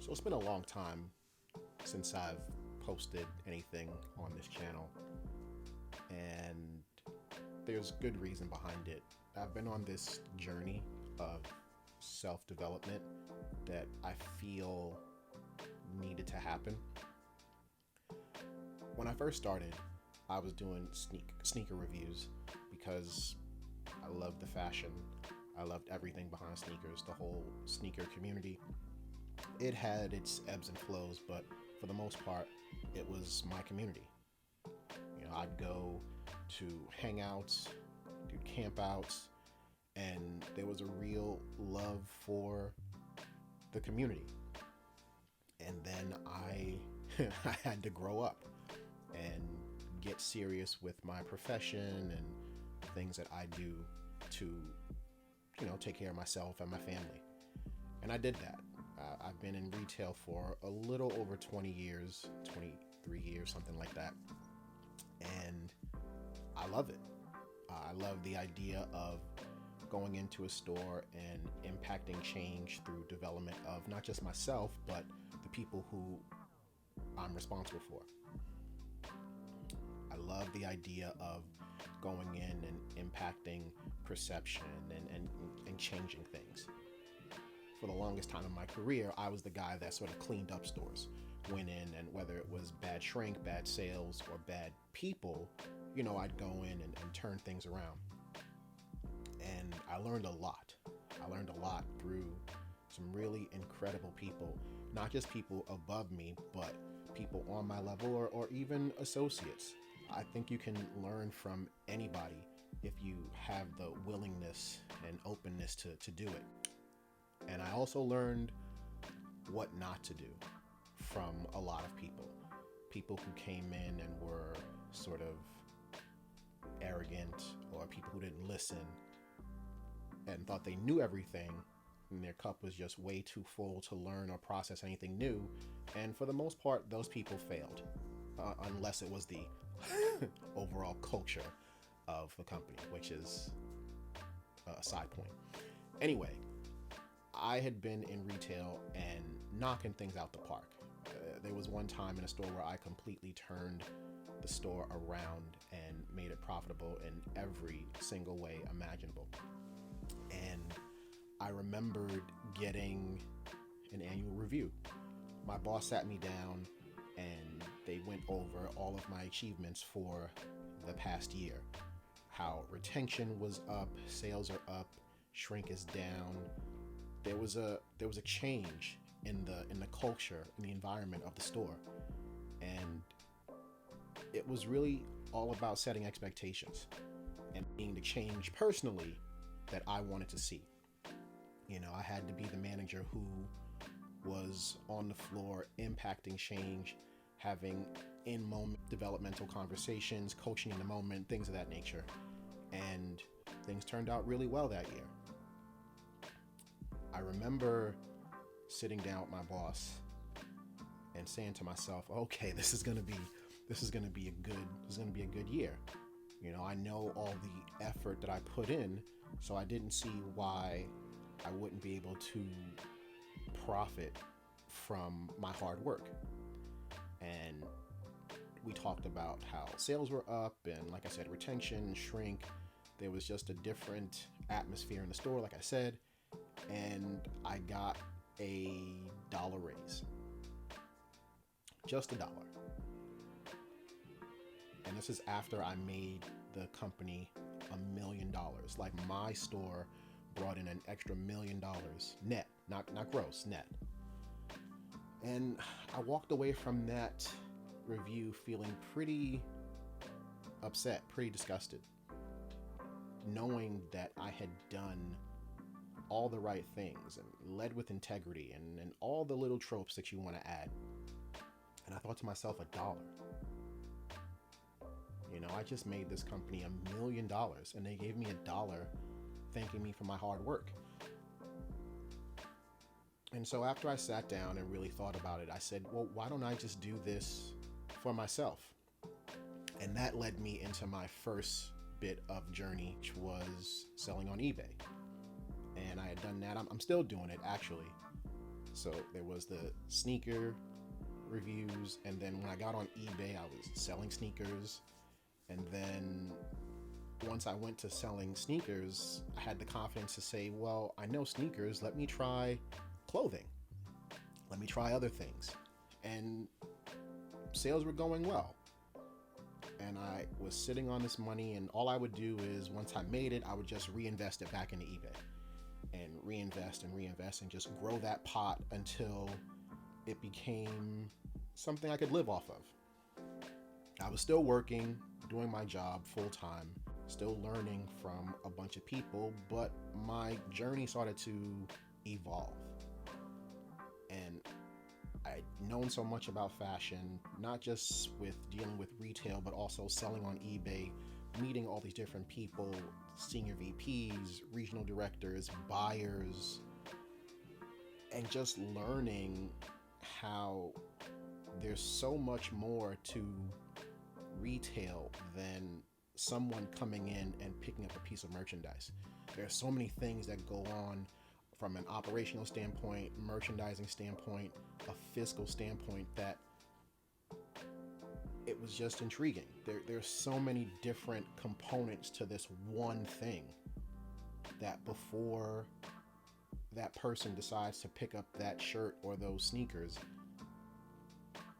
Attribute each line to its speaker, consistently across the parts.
Speaker 1: So it's been a long time since I've posted anything on this channel, and there's good reason behind it. I've been on this journey of self development that I feel needed to happen. When I first started, I was doing sneaker reviews because I loved the fashion. I loved everything behind sneakers, the whole sneaker community. It had its ebbs and flows, but for the most part, it was my community. I'd go to hangouts, do campouts, and there was a real love for the community. And then I I had to grow up and get serious with my profession and the things that I do to, take care of myself and my family. And I did that. I've been in retail for a little over 20 years, 23 years, something like that. And I love it. I love the idea of going into a store and impacting change through development of not just myself, but the people who I'm responsible for. I love the idea of going in and impacting perception and changing things. For the longest time in my career, I was the guy that sort of cleaned up stores, went in, and whether it was bad shrink, bad sales, or bad people, I'd go in and turn things around. And I learned a lot. I learned a lot through some really incredible people, not just people above me, but people on my level or even associates. I think you can learn from anybody if you have the willingness and openness to do it. And I also learned what not to do from a lot of people. People who came in and were sort of arrogant, or people who didn't listen and thought they knew everything, and their cup was just way too full to learn or process anything new. And for the most part, those people failed, unless it was the overall culture of the company, which is a side point. Anyway, I had been in retail and knocking things out the park. There was one time in a store where I completely turned the store around and made it profitable in every single way imaginable. And I remembered getting an annual review. My boss sat me down and they went over all of my achievements for the past year. How retention was up, sales are up, shrink is down. There was a change in the culture, in the environment of the store. And it was really all about setting expectations and being the change personally that I wanted to see. I had to be the manager who was on the floor impacting change, having in-moment developmental conversations, coaching in the moment, things of that nature. And things turned out really well that year. I remember sitting down with my boss and saying to myself, okay, this is going to be a good year. I know all the effort that I put in, so I didn't see why I wouldn't be able to profit from my hard work. And we talked about how sales were up and, like I said, retention, shrink. There was just a different atmosphere in the store, like I said, and I got $1 raise. Just $1. And this is after I made the company $1 million. Like, my store brought in an extra $1 million net, not gross, net. And I walked away from that review feeling pretty upset, pretty disgusted, knowing that I had done all the right things and led with integrity and all the little tropes that you want to add. And I thought to myself, $1. I just made this company $1 million and they gave me $1 thanking me for my hard work. And so after I sat down and really thought about it, I said, well, why don't I just do this for myself? And that led me into my first bit of journey, which was selling on eBay. And I had done that. I'm still doing it, actually. So there was the sneaker reviews, and then when I got on eBay, I was selling sneakers. And then once I went to selling sneakers, I had the confidence to say, well, I know sneakers, let me try clothing. Let me try other things. And sales were going well. And I was sitting on this money, and all I would do is once I made it, I would just reinvest it back into eBay and reinvest and just grow that pot until it became something I could live off of. I was still working, doing my job full time, still learning from a bunch of people, but my journey started to evolve. And I'd known so much about fashion, not just with dealing with retail, but also selling on eBay, meeting all these different people, senior VPs, regional directors, buyers, and just learning how there's so much more to retail than someone coming in and picking up a piece of merchandise. There are so many things that go on from an operational standpoint, merchandising standpoint, a fiscal standpoint, that it was just intriguing. There's so many different components to this one thing that before that person decides to pick up that shirt or those sneakers,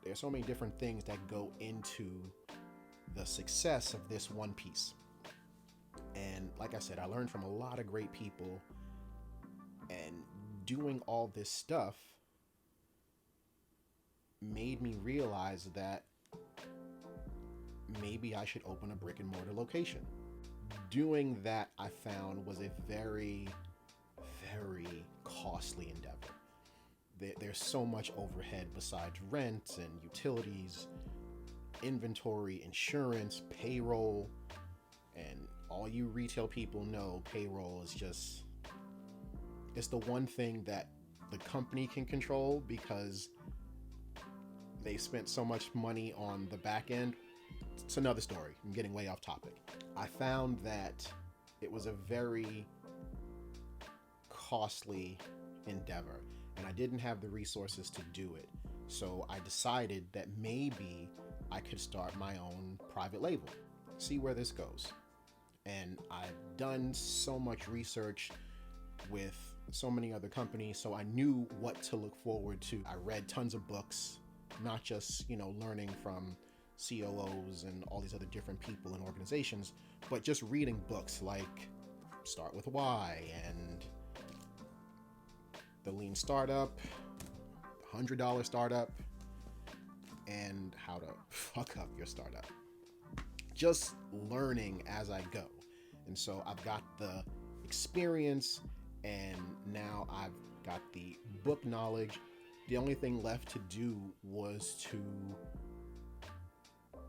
Speaker 1: there's so many different things that go into the success of this one piece. And like I said, I learned from a lot of great people, and doing all this stuff made me realize that maybe I should open a brick and mortar location. Doing that, I found, was a very, very costly endeavor. There's so much overhead besides rent and utilities, inventory, insurance, payroll, and all you retail people know, payroll is just, it's the one thing that the company can control because they spent so much money on the back end. It's another story. I'm getting way off topic. I found that it was a very costly endeavor, and I didn't have the resources to do it. So I decided that maybe I could start my own private label, see where this goes. And I've done so much research with so many other companies, so I knew what to look forward to. I read tons of books, not just, learning from COOs and all these other different people and organizations, but just reading books like Start with Why and The Lean Startup, $100 Startup, and How to Fuck Up Your Startup. Just learning as I go. And so I've got the experience, and now I've got the book knowledge. The only thing left to do was to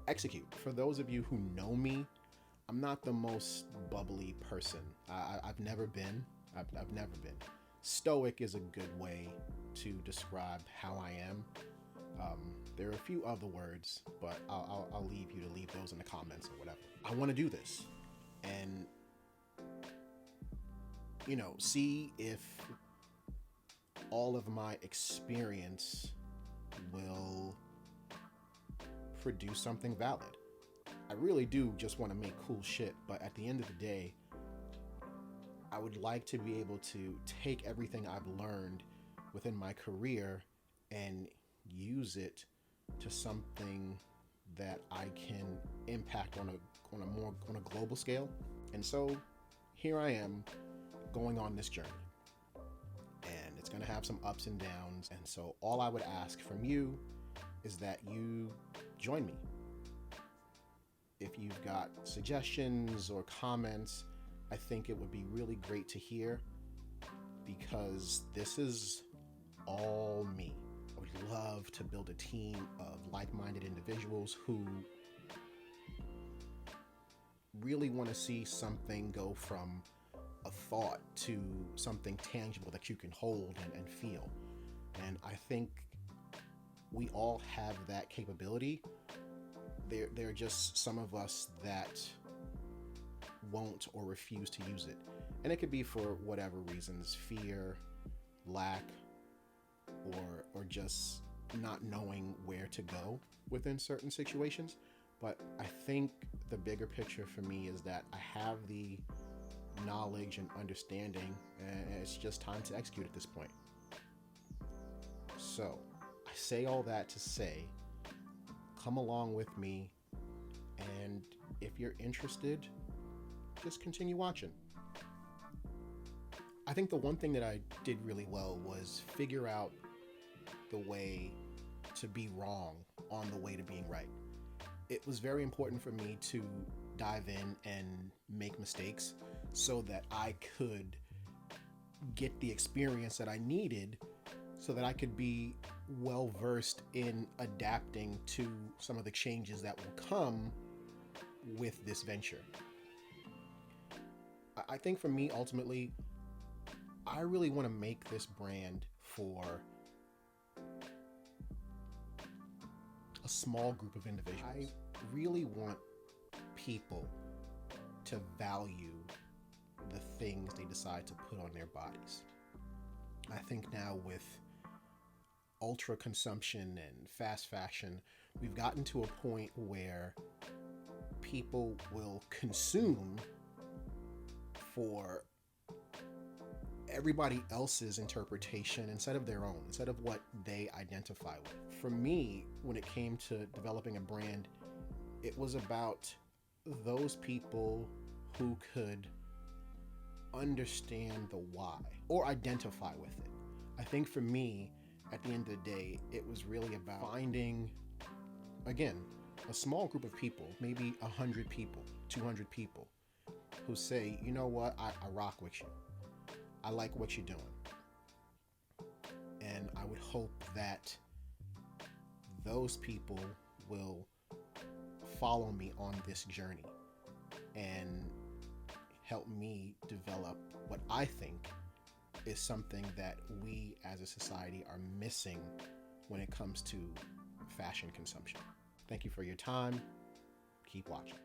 Speaker 1: execute. For those of you who know me, I'm not the most bubbly person. I've never been. I've never been. Stoic is a good way to describe how I am. There are a few other words, but I'll leave you to leave those in the comments or whatever. I want to do this and, see if all of my experience will produce something valid. I really do just want to make cool shit, but at the end of the day, I would like to be able to take everything I've learned within my career and use it to something that I can impact on a global scale. And so here I am going on this journey, and it's going to have some ups and downs. And so all I would ask from you is that you join me. If you've got suggestions or comments, I think it would be really great to hear, because this is all me. I would love to build a team of like-minded individuals who really want to see something go from a thought to something tangible that you can hold and feel. And I think we all have that capability. There are just some of us that won't or refuse to use it. And it could be for whatever reasons: fear, lack, or just not knowing where to go within certain situations. But I think the bigger picture for me is that I have the knowledge and understanding, and it's just time to execute at this point. So I say all that to say, come along with me, and if you're interested, just continue watching. I think the one thing that I did really well was figure out the way to be wrong on the way to being right. It was very important for me to dive in and make mistakes so that I could get the experience that I needed so that I could be well versed in adapting to some of the changes that will come with this venture. I think for me, ultimately, I really want to make this brand for a small group of individuals. I really want people to value the things they decide to put on their bodies. I think now with ultra consumption and fast fashion, we've gotten to a point where people will consume for everybody else's interpretation instead of their own, instead of what they identify with. For me, when it came to developing a brand, it was about those people who could understand the why or identify with it. I think for me, at the end of the day, it was really about finding, again, a small group of people, maybe 100 people, 200 people, who say, you know what, I rock with you. I like what you're doing. And I would hope that those people will follow me on this journey and help me develop what I think is something that we as a society are missing when it comes to fashion consumption. Thank you for your time. Keep watching.